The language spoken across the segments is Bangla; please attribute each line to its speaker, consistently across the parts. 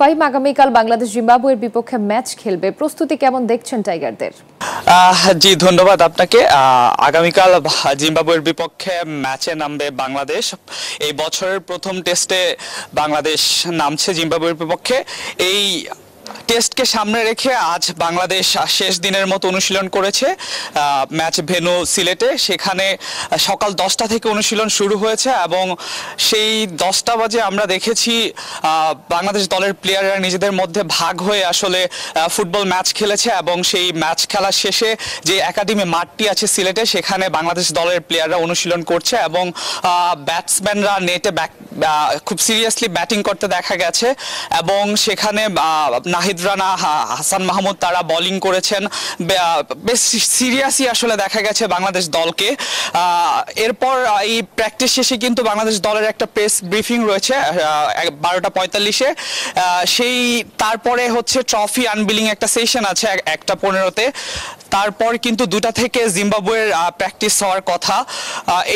Speaker 1: ফাহিম, আগামীকাল বাংলাদেশ জিম্বাবুয়ের বিপক্ষে ম্যাচ খেলবে, প্রস্তুতি কেমন দেখছেন টাইগারদের?
Speaker 2: জি ধন্যবাদ আপনাকে। আগামীকাল জিম্বাবুয়ের বিপক্ষে ম্যাচে নামবে বাংলাদেশ। এই বছরের প্রথম টেস্টে বাংলাদেশ নামছে জিম্বাবুয়ের বিপক্ষে। এই টেস্টকে সামনে রেখে আজ বাংলাদেশ শেষ দিনের মতো অনুশীলন করেছে ম্যাচ ভেন্যু সিলেটে। সেখানে সকাল 10টা থেকে অনুশীলন শুরু হয়েছে এবং সেই 10টা বাজে আমরা দেখেছি বাংলাদেশ দলের প্লেয়াররা নিজেদের মধ্যে ভাগ হয়ে আসলে ফুটবল ম্যাচ খেলেছে এবং সেই ম্যাচ খেলা শেষে যে একাডেমি মাঠটি আছে সিলেটে, সেখানে বাংলাদেশ দলের প্লেয়াররা অনুশীলন করছে এবং ব্যাটসম্যানরা নেটে খুব সিরিয়াসলি ব্যাটিং করতে দেখা গেছে এবং সেখানে নাহিদ রানা, হাসান মাহমুদ তারা বোলিং করেছেন। বেশ সিরিয়াসই আসলে দেখা গেছে বাংলাদেশ দলকে। এরপর এই প্র্যাকটিস শেষে কিন্তু বাংলাদেশ দলের একটা প্রেস ব্রিফিং রয়েছে 12:45-এ। সেই তারপরে হচ্ছে ট্রফি আনবিলিং একটা সেশন আছে 1:15-তে। তারপর কিন্তু 2টা থেকে জিম্বাবুয়ের প্র্যাকটিস হওয়ার কথা।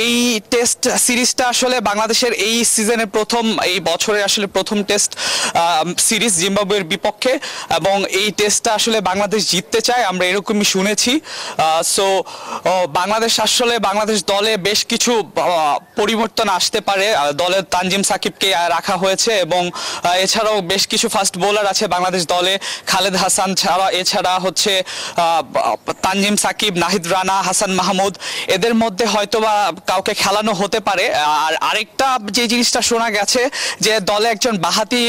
Speaker 2: এই টেস্ট সিরিজটা আসলে বাংলাদেশের এই সিজনের প্রথম, এই বছরে আসলে প্রথম টেস্ট সিরিজ জিম্বাবুয়ের বিপক্ষে এবং এই টেস্টটা আসলে বাংলাদেশ জিততে চায়, আমরা এরকমই শুনেছি। সো বাংলাদেশ দলে বেশ কিছু পরিবর্তন আসতে পারে। দলে তানজিম সাকিবকে রাখা হয়েছে এবং এছাড়াও বেশ কিছু ফাস্ট বোলার আছে বাংলাদেশ দলে। খালেদ হাসান এছাড়া হচ্ছে তানজিম সাকিব, নাহিদ রানা, হাসান মাহমুদ, এদের মধ্যে হয়তোবা কাউকে খেলানো হতে পারে। আর আরেকটা যে জিনিসটা শোনা গেছে যে দলে একজন বাহাতি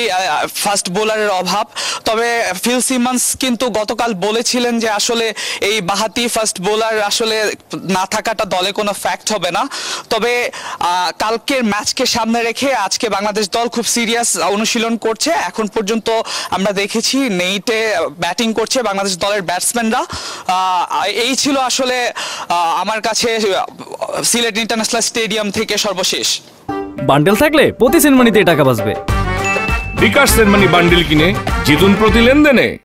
Speaker 2: ফাস্ট বোলারের অভাব। তবে ফিল সিমন্স কিন্তু গতকাল বলেছিলেন যে আসলে এই বাহাতি ফাস্ট বোলার আসলে না থাকাটা দলে কোনো ফ্যাক্ট হবে না। তবে কালকের ম্যাচকে সামনে রেখে আজকে বাংলাদেশ দল খুব সিরিয়াস অনুশীলন করছে। এখন পর্যন্ত আমরা দেখেছি নেটে ব্যাটিং করছে বাংলাদেশ দলের ব্যাটসম্যানরা। এই ছিল আসলে আমার কাছে সিলেট ইন্টারন্যাশনাল স্টেডিয়াম থেকে সর্বশেষ।
Speaker 3: বান্ডেল থাকলে প্রতি সেনমানিতে টাকা বাঁচবে।
Speaker 4: বিকাশ সেনমানি বান্ডেল কিনে জিতুন প্রতি লেনদেনে।